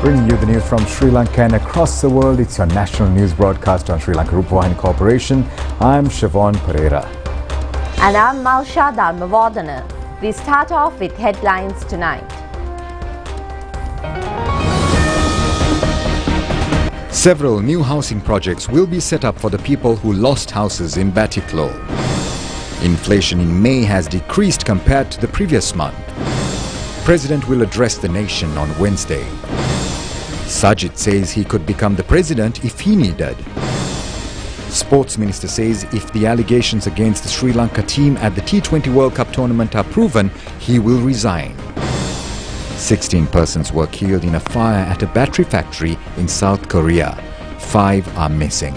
Bringing you the news from Sri Lanka and across the world, it's your national news broadcast on Sri Lanka Rupavahini Corporation. I'm Siobhan Pereira. And I'm Mausha Dharmavardhana. We start off with headlines tonight. Several new housing projects will be set up for the people who lost houses in Batiklo. Inflation in May has decreased compared to the previous month. President will address the nation on Wednesday. Sajid says he could become the president if he needed. Sports Minister says if the allegations against the Sri Lanka team at the T20 World Cup tournament are proven, he will resign. 16 persons were killed in a fire at a battery factory in South Korea. 5 are missing.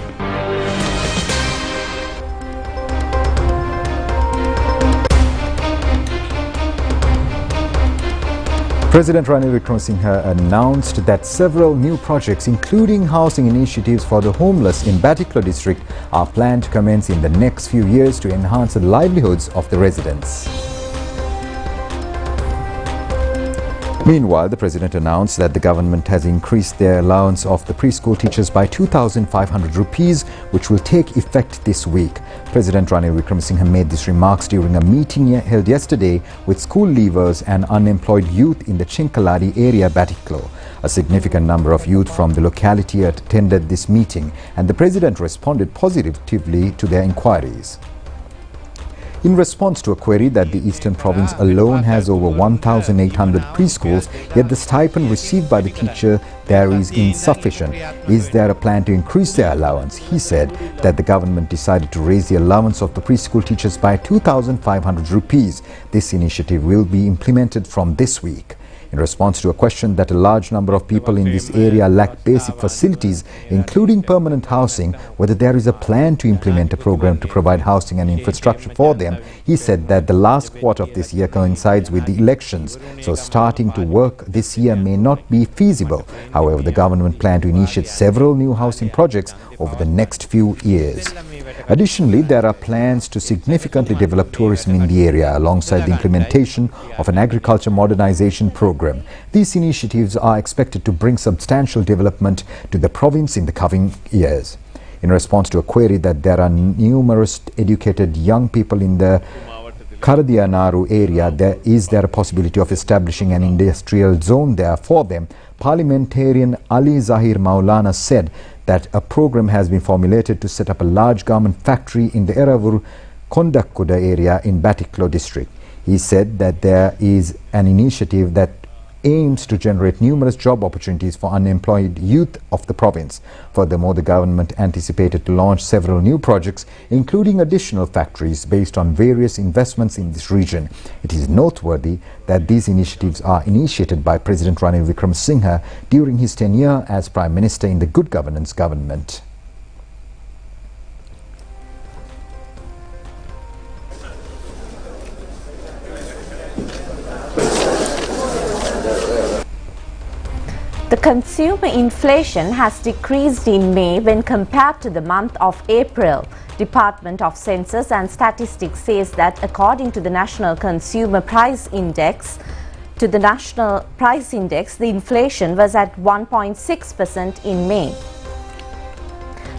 President Ranil Wickremesinghe announced that several new projects, including housing initiatives for the homeless in Batiklo district, are planned to commence in the next few years to enhance the livelihoods of the residents. Meanwhile, the President announced that the government has increased their allowance of the preschool teachers by 2,500 rupees, which will take effect this week. President Ranil Wickremesinghe made these remarks during a meeting held yesterday with school leavers and unemployed youth in the Chinkaladi area, Batiklo. A significant number of youth from the locality attended this meeting, and the President responded positively to their inquiries. In response to a query that the Eastern Province alone has over 1,800 preschools, yet the stipend received by the teacher there is insufficient. Is there a plan to increase their allowance? He said that the government decided to raise the allowance of the preschool teachers by 2,500 rupees. This initiative will be implemented from this week. In response to a question that a large number of people in this area lack basic facilities, including permanent housing, whether there is a plan to implement a program to provide housing and infrastructure for them, he said that the last quarter of this year coincides with the elections, so starting to work this year may not be feasible. However, the government plans to initiate several new housing projects over the next few years. Additionally, there are plans to significantly develop tourism in the area alongside the implementation of an agriculture modernization program. These initiatives are expected to bring substantial development to the province in the coming years. In response to a query that there are numerous educated young people in the Karadianaru area, is there a possibility of establishing an industrial zone there for them? Parliamentarian Ali Zahir Maulana said that a program has been formulated to set up a large garment factory in the Eravur Kondakkuda area in Batiklo district. He said that there is an initiative that aims to generate numerous job opportunities for unemployed youth of the province. Furthermore, the government anticipated to launch several new projects, including additional factories based on various investments in this region. It is noteworthy that these initiatives are initiated by President Ranil Wickremesinghe during his tenure as Prime Minister in the Good Governance government. The consumer inflation has decreased in May when compared to the month of April. Department of Census and Statistics says that according to the National Consumer Price Index, the inflation was at 1.6% in May.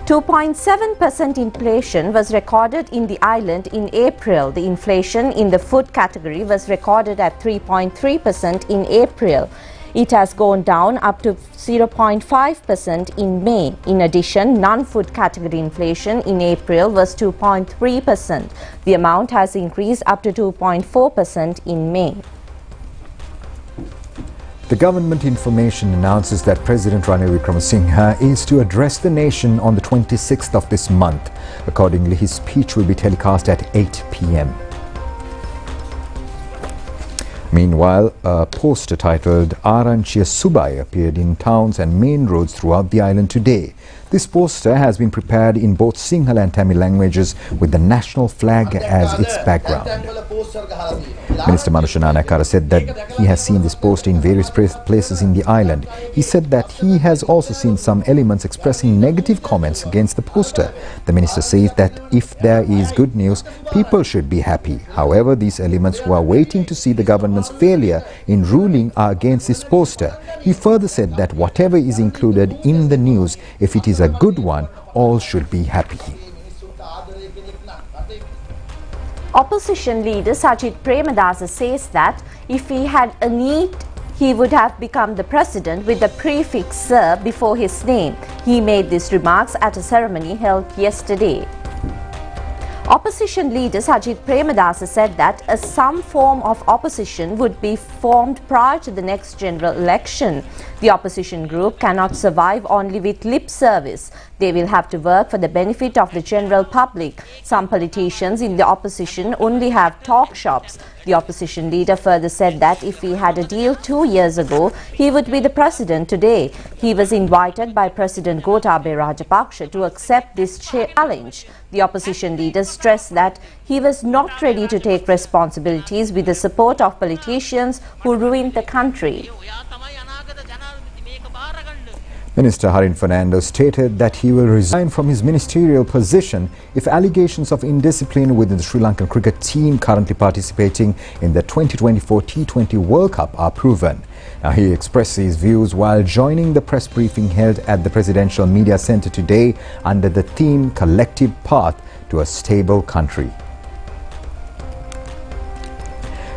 2.7% inflation was recorded in the island in April. The inflation in the food category was recorded at 3.3% in April. It has gone down up to 0.5% in May. In addition, non-food category inflation in April was 2.3%. The amount has increased up to 2.4% in May. The government information announces that President Ranil Wickremesinghe is to address the nation on the 26th of this month. Accordingly, his speech will be telecast at 8 p.m. Meanwhile, a poster titled Aranchiya Subai appeared in towns and main roads throughout the island today. This poster has been prepared in both Sinhala and Tamil languages with the national flag as its background. Minister Manushana Nakara said that he has seen this poster in various places in the island. He said that he has also seen some elements expressing negative comments against the poster. The minister says that if there is good news, people should be happy. However, these elements who are waiting to see the government's failure in ruling are against this poster. He further said that whatever is included in the news, if it is a good one, all should be happy. Opposition leader Sajith Premadasa says that if he had a need, he would have become the president with the prefix Sir before his name. He made these remarks at a ceremony held yesterday. Opposition leader Sajith Premadasa said that some form of opposition would be formed prior to the next general election. The opposition group cannot survive only with lip service. They will have to work for the benefit of the general public. Some politicians in the opposition only have talk shops. The opposition leader further said that if he had a deal 2 years ago, he would be the president today. He was invited by President Gotabaya Rajapaksa to accept this challenge. The opposition leader stressed that he was not ready to take responsibilities with the support of politicians who ruined the country. Minister Harin Fernando stated that he will resign from his ministerial position if allegations of indiscipline within the Sri Lankan cricket team currently participating in the 2024 T20 World Cup are proven. Now, he expressed his views while joining the press briefing held at the Presidential Media Centre today under the theme Collective Path to a Stable Country.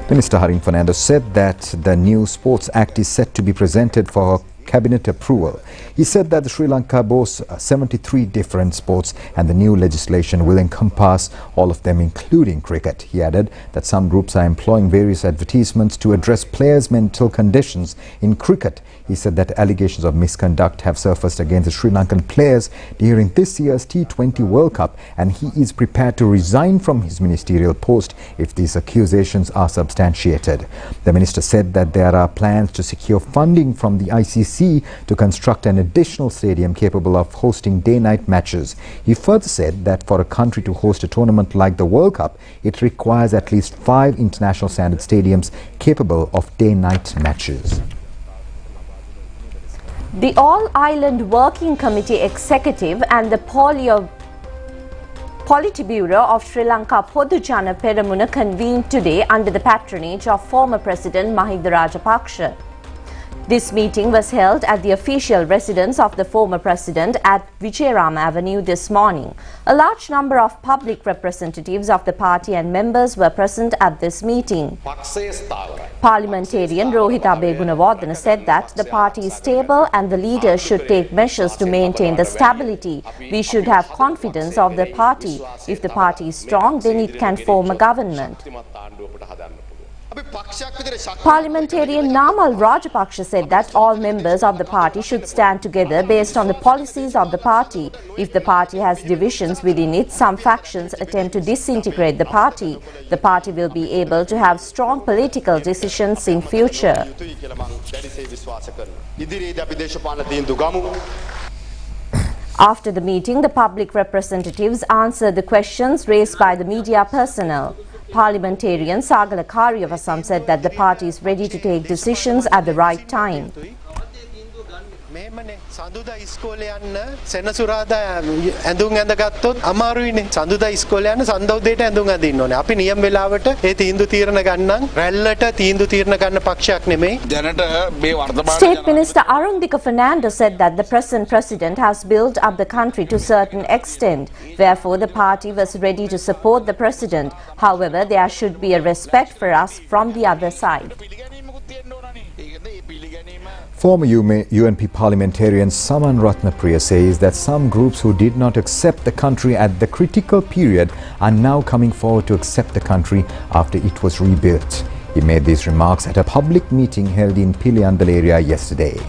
Minister Harin Fernando said that the new Sports Act is set to be presented for cabinet approval. He said that Sri Lanka boasts 73 different sports and the new legislation will encompass all of them, including cricket. He added that some groups are employing various advertisements to address players' mental conditions in cricket. He said that allegations of misconduct have surfaced against the Sri Lankan players during this year's T20 World Cup, and he is prepared to resign from his ministerial post if these accusations are substantiated. The minister said that there are plans to secure funding from the ICC to construct an additional stadium capable of hosting day-night matches. He further said that for a country to host a tournament like the World Cup, it requires at least 5 international standard stadiums capable of day-night matches. The All-Island Working Committee Executive and the Politburo of Sri Lanka Podujana Peramuna convened today under the patronage of former President Mahinda Rajapaksa. This meeting was held at the official residence of the former president at Vijayarama Avenue this morning. A large number of public representatives of the party and members were present at this meeting. Parliamentarian Rohita Begunawardena said that the party is stable and the leaders should take measures to maintain the stability. We should have confidence of the party. If the party is strong, then it can form a government. Parliamentarian Namal Rajapaksa said that all members of the party should stand together based on the policies of the party. If the party has divisions within it, some factions attempt to disintegrate the party. The party will be able to have strong political decisions in future. After the meeting, the public representatives answered the questions raised by the media personnel. Parliamentarian Sagala Kariyavasam said that the party is ready to take decisions at the right time. සඳුදා ඉස්කෝලේ යන්න සෙනසුරාදා ඇඳුම් ඇඳගත්තොත් අමාරුයිනේ. සඳුදා ඉස්කෝලේ යන්න සඳුදේට ඇඳුම් අඳින්න ඕනේ. අපි නියම වෙලාවට ඒ තීන්දුව తీරන ගන්නම් රැල්ලට තීන්දුව తీරන ගන්න පක්ෂයක් නෙමෙයි. දැනට මේ වර්තමාන State Minister Arundika Fernando said that the present president has built up the country to a certain extent. Therefore, the party was ready to support the president. However, there should be a respect for us from the other side. Former UNP parliamentarian Saman Ratnapriya says that some groups who did not accept the country at the critical period are now coming forward to accept the country after it was rebuilt. He made these remarks at a public meeting held in Piliandal area yesterday.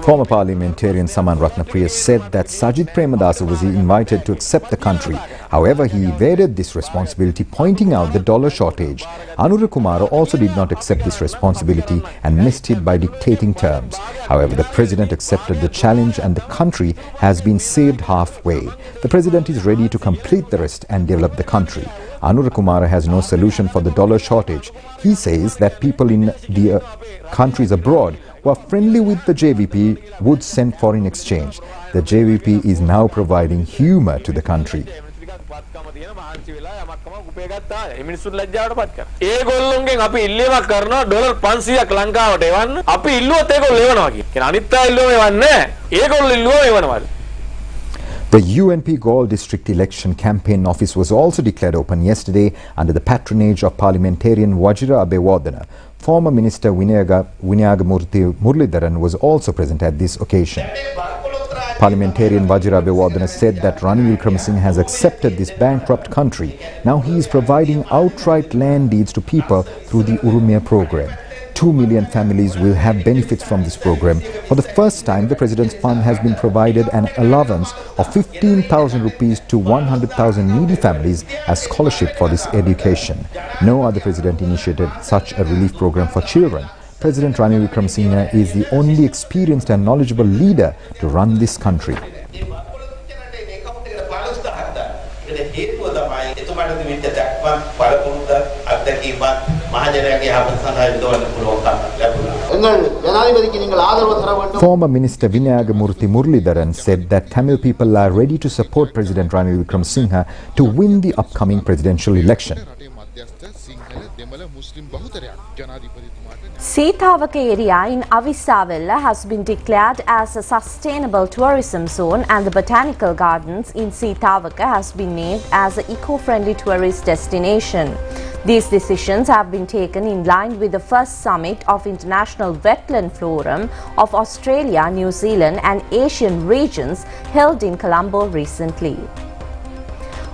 Former parliamentarian Saman Ratnapriya said that Sajid Premadasa was invited to accept the country. However, he evaded this responsibility, pointing out the dollar shortage. Anura Kumara also did not accept this responsibility and missed it by dictating terms. However, the president accepted the challenge and the country has been saved halfway. The president is ready to complete the rest and develop the country. Anura Kumara has no solution for the dollar shortage. He says that people in the countries abroad who are friendly with the JVP would send foreign exchange. The JVP is now providing humour to the country. The UNP Galle District Election Campaign Office was also declared open yesterday under the patronage of Parliamentarian Vajira Abewardena. Former Minister Vinayagamurthy Muralidharan was also present at this occasion. Parliamentarian Vajira Abewardena said that Ranil Wickremesinghe has accepted this bankrupt country. Now he is providing outright land deeds to people through the Urumia program. 2 million families will have benefits from this program. For the first time, the President's Fund has been provided an allowance of 15,000 rupees to 100,000 needy families as scholarship for this education. No other President initiated such a relief program for children. President Ranil Wickremesinghe is the only experienced and knowledgeable leader to run this country. Former Minister Vinayagamurthy Muralidharan said that Tamil people are ready to support President Ranil Wickremesinghe to win the upcoming presidential election. Seethawaka area in Avisavella has been declared as a sustainable tourism zone, and the botanical gardens in Seethawaka has been named as an eco-friendly tourist destination. These decisions have been taken in line with the first summit of International Wetland Forum of Australia, New Zealand and Asian regions held in Colombo recently.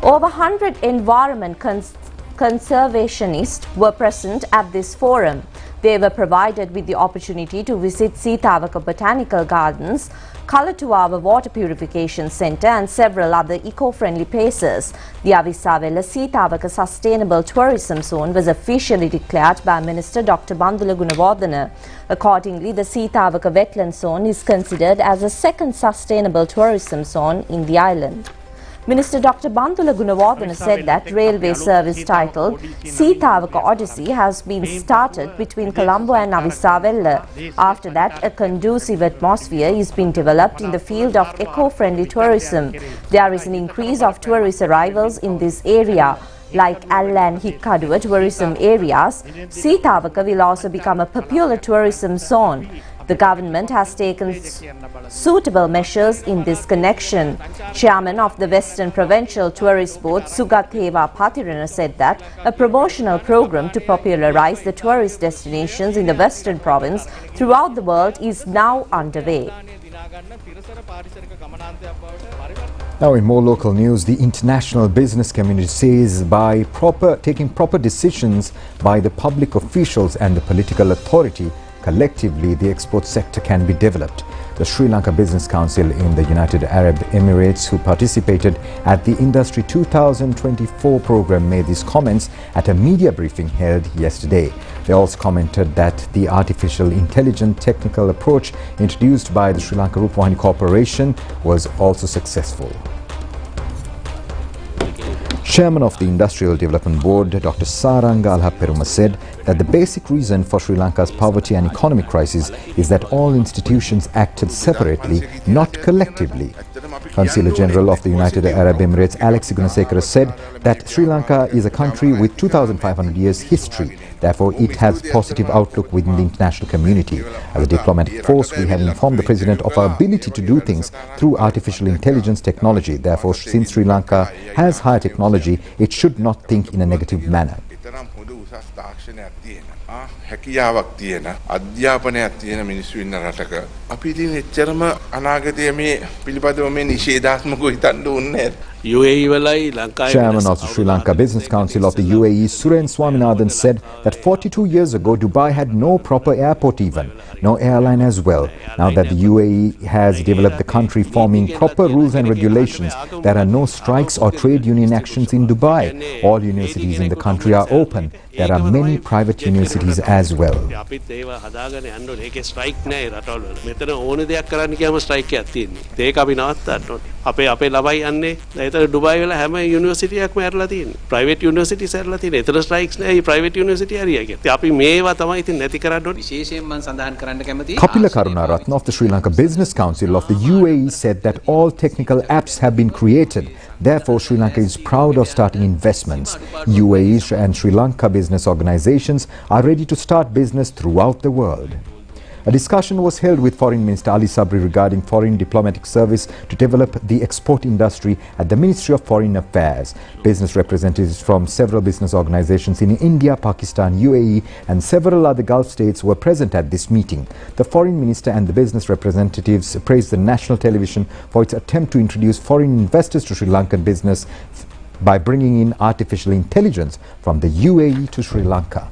Over 100 environment conservationists were present at this forum. They were provided with the opportunity to visit Seethawaka Botanical Gardens, Kalatuava Water Purification Centre and several other eco-friendly places. The Avisavella Seethawaka Sustainable Tourism Zone was officially declared by Minister Dr. Bandula Gunawardena. Accordingly, the Seethawaka Wetland Zone is considered as the second sustainable tourism zone in the island. Minister Dr. Bandula Gunawardena said that railway service titled Seethawaka Odyssey has been started between Colombo and Avisavella. After that, a conducive atmosphere is being developed in the field of eco-friendly tourism. There is an increase of tourist arrivals in this area. Like Alla and Hikkaduwa tourism areas, Seethawaka will also become a popular tourism zone. The government has taken suitable measures in this connection. Chairman of the Western Provincial Tourist Board, Sugatheva Pathirana, said that a promotional program to popularize the tourist destinations in the Western Province throughout the world is now underway. Now in more local news, the international business community says by taking proper decisions by the public officials and the political authority, collectively the export sector can be developed. The Sri Lanka Business Council in the United Arab Emirates, who participated at the Industry 2024 program, made these comments at a media briefing held yesterday. They also commented that the artificial intelligence technical approach introduced by the Sri Lanka Rupavahini Corporation was also successful. Chairman of the Industrial Development Board, Dr. Saranga Alhaperuma, said that the basic reason for Sri Lanka's poverty and economic crisis is that all institutions acted separately, not collectively. Consular General of the United Arab Emirates, Alex Gunasekara, said that Sri Lanka is a country with 2,500 years history. Therefore, it has positive outlook within the international community. As a diplomatic force, we have informed the President of our ability to do things through artificial intelligence technology. Therefore, since Sri Lanka has high technology, it should not think in a negative manner. උසස් තාක්ෂණයක් තියෙන හැකියාවක් තියෙන අධ්‍යාපනයක් තියෙන මිනිස්සු ඉන්න රටක අපි ඉතින් එච්චරම අනාගතයේ මේ පිළිපදව මේ නිෂේධාත්මකව හිතන්න ඕනේ Chairman of the Sri Lanka Business Council of the UAE, Suren Swaminathan, said that 42 years ago, Dubai had no proper airport even, no airline as well. Now that the UAE has developed the country forming proper rules and regulations, there are no strikes or trade union actions in Dubai. All universities in the country are open. There are many private universities as well. Dubai වල හැම යුනිවර්සිටියක්ම ඇරලා තියෙන්නේ. Private universities ඇරලා තියෙන්නේ. ඒතර ස්ට්‍රයික්ස් නෑ. මේ private university හරිය කියන්නේ. අපි මේවා තමයි ඉතින් නැති කරන්න ඕනේ. විශේෂයෙන් මම සඳහන් කරන්න කැමතියි. Kapila Karunaratne of the Sri Lanka Business Council of the UAE said that all technical apps have been created. Therefore, Sri Lanka is proud of starting investments. UAE and Sri Lanka business organizations are ready to start business throughout the world. A discussion was held with Foreign Minister Ali Sabri regarding foreign diplomatic service to develop the export industry at the Ministry of Foreign Affairs. Business representatives from several business organizations in India, Pakistan, UAE and several other Gulf states were present at this meeting. The Foreign Minister and the business representatives praised the national television for its attempt to introduce foreign investors to Sri Lankan business by bringing in artificial intelligence from the UAE to Sri Lanka.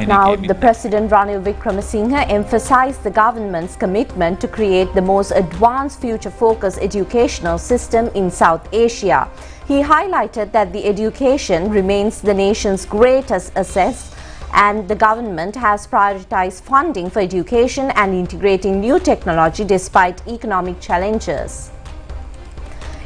Now, the President Ranil Wickremesinghe emphasized the government's commitment to create the most advanced future-focused educational system in South Asia. He highlighted that the education remains the nation's greatest asset and the government has prioritized funding for education and integrating new technology despite economic challenges.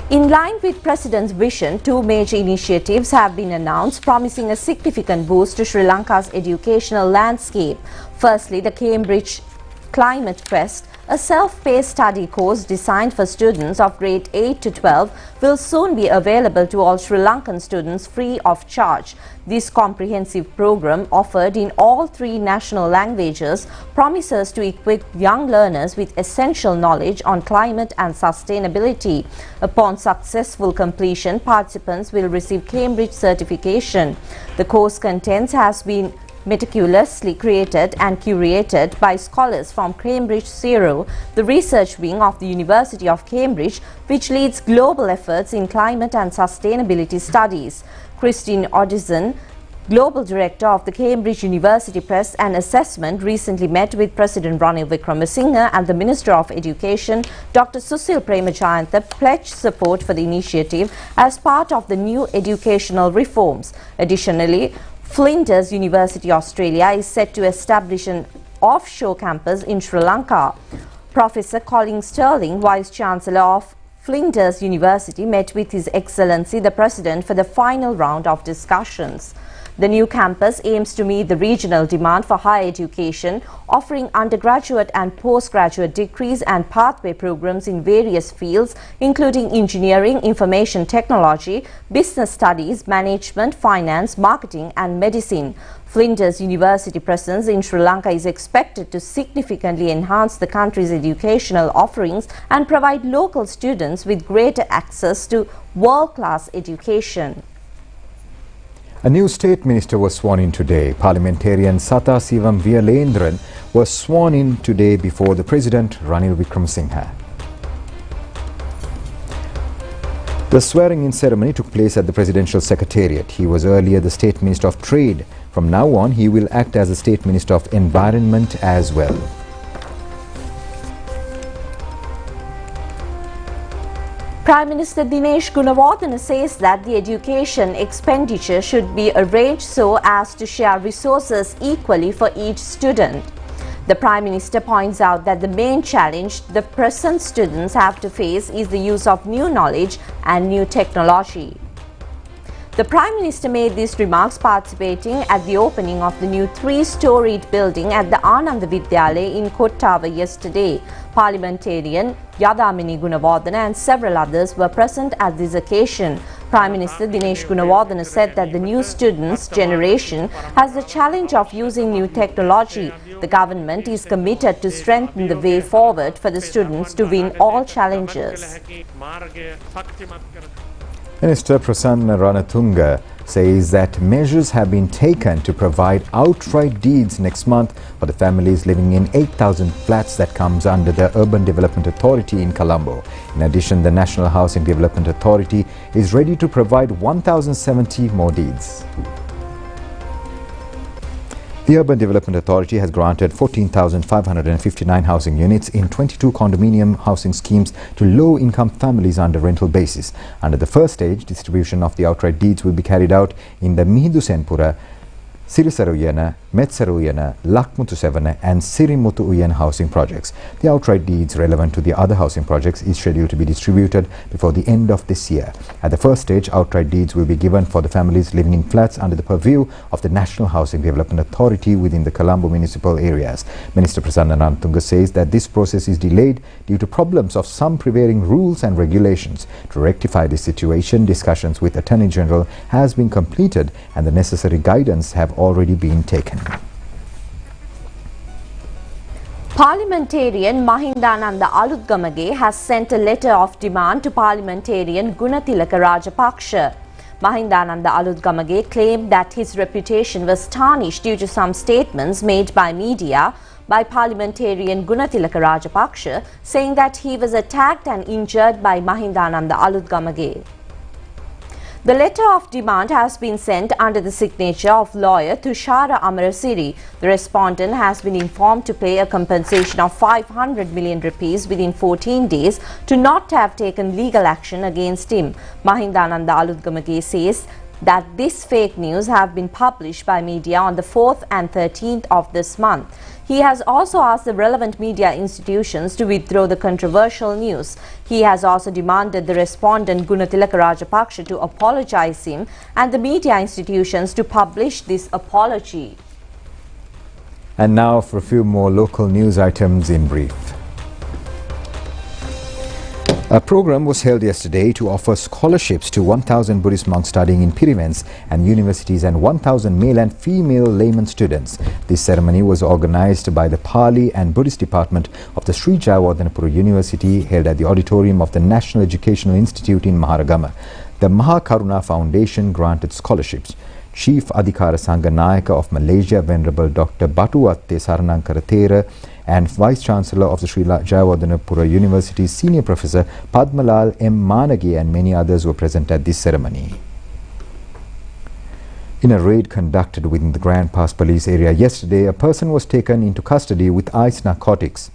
In line with President's vision, two major initiatives have been announced promising a significant boost to Sri Lanka's educational landscape. Firstly, the Cambridge Climate Quest, a self-paced study course designed for students of grade 8 to 12, will soon be available to all Sri Lankan students free of charge. This comprehensive program, offered in all three national languages, promises to equip young learners with essential knowledge on climate and sustainability. Upon successful completion, participants will receive Cambridge certification. The course contents has been meticulously created and curated by scholars from Cambridge Zero, the research wing of the University of Cambridge, which leads global efforts in climate and sustainability studies. Christine Odison, Global Director of the Cambridge University Press and Assessment, recently met with President Ranil Wickremesinghe and the Minister of Education, Dr. Susil Premajayantha, pledged support for the initiative as part of the new educational reforms. Additionally, Flinders University Australia is set to establish an offshore campus in Sri Lanka. Professor Colin Sterling, Vice-Chancellor of Flinders University, met with His Excellency the President for the final round of discussions. The new campus aims to meet the regional demand for higher education, offering undergraduate and postgraduate degrees and pathway programs in various fields, including engineering, information technology, business studies, management, finance, marketing and medicine. Flinders University presence in Sri Lanka is expected to significantly enhance the country's educational offerings and provide local students with greater access to world-class education. A new state minister was sworn in today. Parliamentarian Sathasivam Viyalendran was sworn in today before the President Ranil Wickremesinghe. The swearing-in ceremony took place at the Presidential Secretariat. He was earlier the State Minister of Trade. From now on, he will act as the State Minister of Environment as well. Prime Minister Dinesh Gunawardena says that the education expenditure should be arranged so as to share resources equally for each student. The Prime Minister points out that the main challenge the present students have to face is the use of new knowledge and new technology. The Prime Minister made these remarks participating at the opening of the new 3-storied building at the Ananda Vidyalaya in Kottava yesterday. Parliamentarian Yadamini Gunawardena and several others were present at this occasion. Prime Minister Dinesh Gunawardena said that the new students' generation has the challenge of using new technology. The government is committed to strengthen the way forward for the students to win all challenges. Minister Prasanna Ranatunga says that measures have been taken to provide outright deeds next month for the families living in 8,000 flats that comes under the Urban Development Authority in Colombo. In addition, the National Housing Development Authority is ready to provide 1,070 more deeds. The Urban Development Authority has granted 14,559 housing units in 22 condominium housing schemes to low-income families under rental basis. Under the first stage, distribution of the outright deeds will be carried out in the Mihidusenpura, Sirisaru Uyana, Metsaru Uyana, Lakmutu Sevana and Sirimutu Uyana housing projects. The outright deeds relevant to the other housing projects is scheduled to be distributed before the end of this year. At the first stage, outright deeds will be given for the families living in flats under the purview of the National Housing Development Authority within the Colombo municipal areas. Minister Prasanna Ranatunga says that this process is delayed due to problems of some prevailing rules and regulations. To rectify this situation, discussions with Attorney General has been completed and the necessary guidance have already been taken. Parliamentarian Mahindananda Alutgamage has sent a letter of demand to Parliamentarian Gunatilaka Rajapaksha. Mahindananda Alutgamage claimed that his reputation was tarnished due to some statements made by media by Parliamentarian Gunatilaka Rajapaksha, saying that he was attacked and injured by Mahindananda Alutgamage. The letter of demand has been sent under the signature of lawyer Tushara Amarasiri. The respondent has been informed to pay a compensation of 500 million rupees within 14 days to not have taken legal action against him. Mahindananda Alutgamage says that this fake news have been published by media on the 4th and 13th of this month. He has also asked the relevant media institutions to withdraw the controversial news. He has also demanded the respondent Gunatilaka Rajapaksha to apologize him and the media institutions to publish this apology. And now for a few more local news items in brief. A program was held yesterday to offer scholarships to 1,000 Buddhist monks studying in Pirivens and universities and 1,000 male and female layman students. This ceremony was organized by the Pali and Buddhist Department of the Sri Jayawardhanapura University, held at the auditorium of the National Educational Institute in Maharagama. The Mahakaruna Foundation granted scholarships. Chief Adhikara Sangha Nayaka of Malaysia, Venerable Dr. Batuwatte Saranankara Thera, and Vice Chancellor of the Sri Jayawardhanapura University's Senior Professor Padmalal M. Managi and many others were present at this ceremony. In a raid conducted within the Grand Pass police area yesterday, a person was taken into custody with ice narcotics.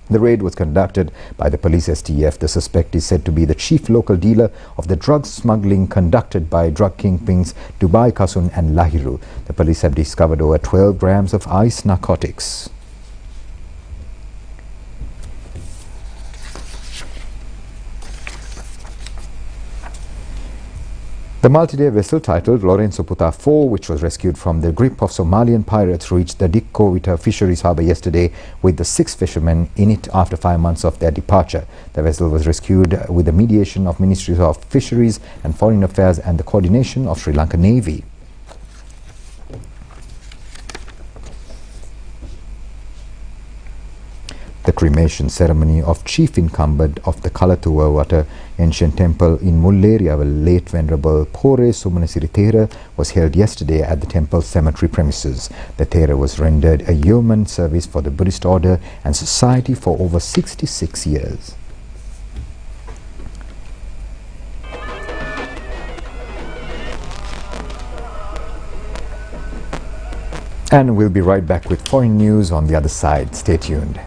The raid was conducted by the police STF. The suspect is said to be the chief local dealer of the drug smuggling conducted by drug kingpins Dubai Kasun and Lahiru. The police have discovered over 12 grams of ice narcotics. The multi-day vessel titled Lorenzo Puta 4, which was rescued from the grip of Somalian pirates, reached the Dikko Vita Fisheries Harbour yesterday with the 6 fishermen in it after 5 months of their departure. The vessel was rescued with the mediation of Ministries of Fisheries and Foreign Affairs and the coordination of Sri Lanka Navy. The cremation ceremony of chief incumbent of the Kalatuwa ancient temple in Mulleria, late Venerable Pore Sumanasiri Thera, was held yesterday at the temple cemetery premises. The Thera was rendered a yeoman service for the Buddhist order and society for over 66 years. And we'll be right back with foreign news on the other side. Stay tuned.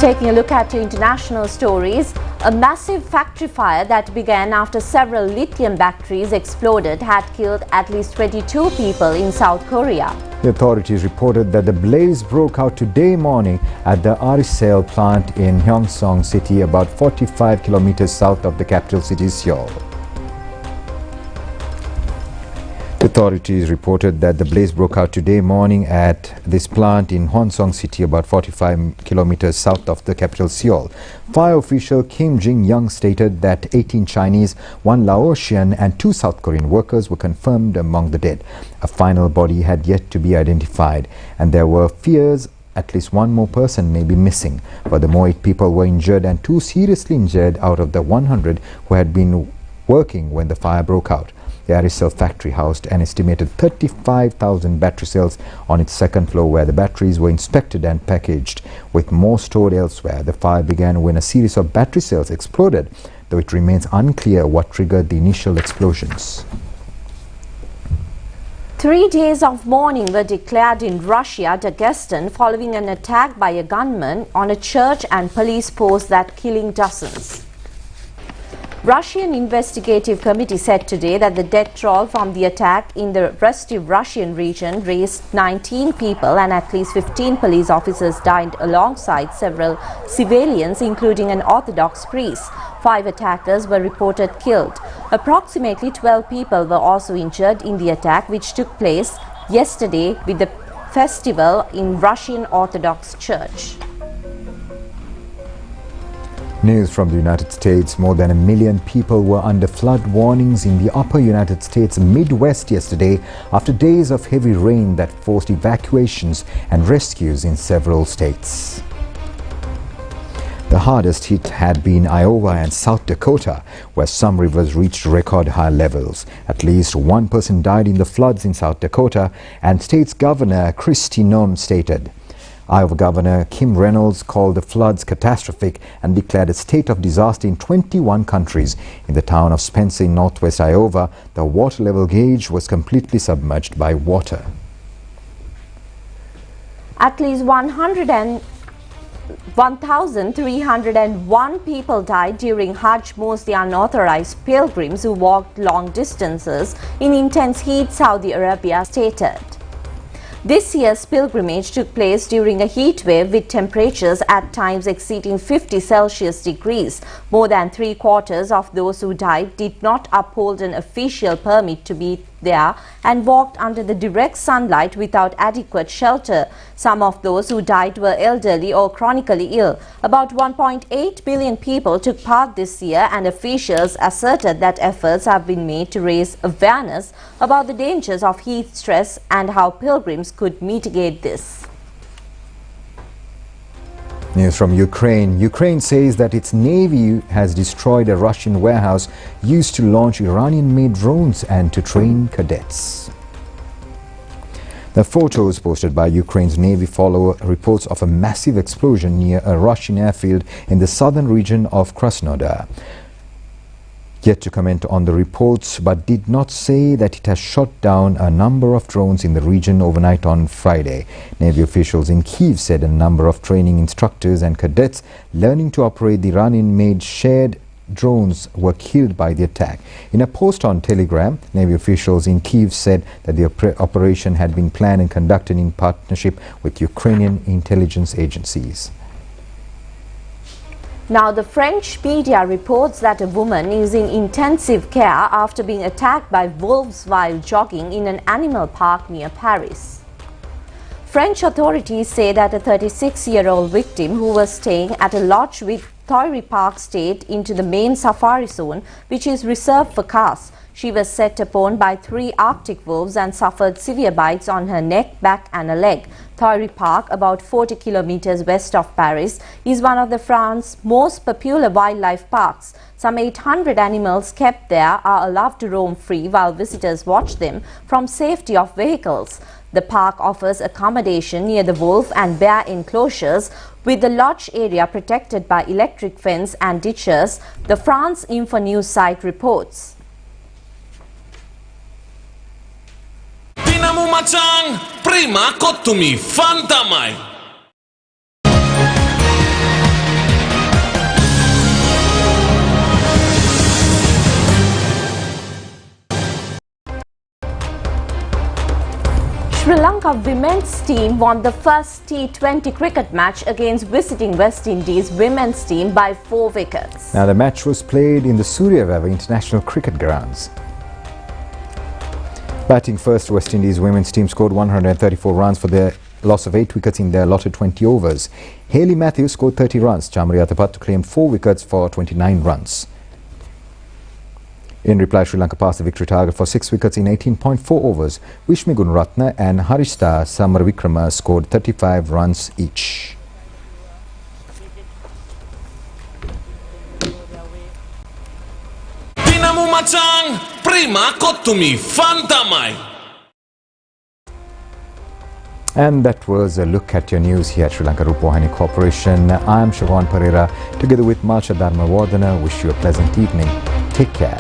Taking a look at international stories, A massive factory fire that began after several lithium batteries exploded had killed at least 22 people in South Korea. The authorities reported that the blaze broke out today morning at the Arisel plant in Gyeongsang City, about 45 kilometers south of the capital city Seoul. Authorities reported that the blaze broke out today morning at this plant in Gyeongsang City, about 45 kilometers south of the capital Seoul. Fire official Kim Jin-young stated that 18 Chinese, 1 Laotian and 2 South Korean workers were confirmed among the dead. A final body had yet to be identified, and there were fears at least 1 more person may be missing. Furthermore, 8 people were injured and 2 seriously injured out of the 100 who had been working when the fire broke out. The Arisel factory housed an estimated 35,000 battery cells on its second floor, where the batteries were inspected and packaged, with more stored elsewhere. The fire began when a series of battery cells exploded, though it remains unclear what triggered the initial explosions. 3 days of mourning were declared in Russia, Dagestan, following an attack by a gunman on a church and police post that killing dozens. Russian investigative committee said today that the death toll from the attack in the restive Russian region raised 19 people, and at least 15 police officers died alongside several civilians, including an Orthodox priest. 5 attackers were reported killed. Approximately 12 people were also injured in the attack, which took place yesterday with the festival in Russian Orthodox Church. News from the United States. More than 1 million people were under flood warnings in the upper United States Midwest yesterday after days of heavy rain that forced evacuations and rescues in several states. The hardest hit had been Iowa and South Dakota, where some rivers reached record high levels. At least 1 person died in the floods in South Dakota, and state's Governor Kristi Noem stated. Iowa Governor Kim Reynolds called the floods catastrophic and declared a state of disaster in 21 counties. In the town of Spencer in northwest Iowa, the water level gauge was completely submerged by water. At least 1,301 people died during Hajj, mostly unauthorized pilgrims who walked long distances in intense heat, Saudi Arabia stated. This year's pilgrimage took place during a heat wave with temperatures at times exceeding 50 Celsius degrees. More than 3/4 of those who died did not uphold an official permit to be there and walked under the direct sunlight without adequate shelter. Some of those who died were elderly or chronically ill. About 1.8 billion people took part this year, and officials asserted that efforts have been made to raise awareness about the dangers of heat stress and how pilgrims could mitigate this. News from Ukraine. Ukraine says that its navy has destroyed a Russian warehouse used to launch Iranian-made drones and to train cadets. The photos posted by Ukraine's navy follow reports of a massive explosion near a Russian airfield in the southern region of Krasnodar. Yet to comment on the reports, but did not say that it has shot down a number of drones in the region overnight on Friday. Navy officials in Kyiv said a number of training instructors and cadets learning to operate the Iranian-made shared drones were killed by the attack. In a post on Telegram, Navy officials in Kyiv said that the operation had been planned and conducted in partnership with Ukrainian intelligence agencies. Now, the French media reports that a woman is in intensive care after being attacked by wolves while jogging in an animal park near Paris. French authorities say that a 36-year-old victim who was staying at a lodge with Thoiry Park stayed into the main safari zone, which is reserved for cars. She was set upon by 3 Arctic wolves and suffered severe bites on her neck, back and a leg. Thoiry Park, about 40 kilometers west of Paris, is one of France's most popular wildlife parks. Some 800 animals kept there are allowed to roam free while visitors watch them from safety of vehicles. The park offers accommodation near the wolf and bear enclosures, with the lodge area protected by electric fence and ditches, the France Info News site reports. Tinamu macang, prima kotumi, fantamai. Sri Lanka women's team won the first T20 cricket match against visiting West Indies women's team by 4 wickets. Now the match was played in the Suryaveva International Cricket Grounds. Batting first, West Indies women's team scored 134 runs for their loss of 8 wickets in their allotted 20 overs. Hayley Matthews scored 30 runs. Chamari Athapattu claimed 4 wickets for 29 runs. In reply, Sri Lanka passed the victory target for 6 wickets in 18.4 overs. Vishmi Gunaratne and Harishta Samaravikrama scored 35 runs each. Pinamu macang, prima kottumi, fantamai. And that was a look at your news here at Sri Lanka Rupavahini Corporation. I am Siobhan Pereira, together with Malcha Dharmawardana. Wish you a pleasant evening. Take care.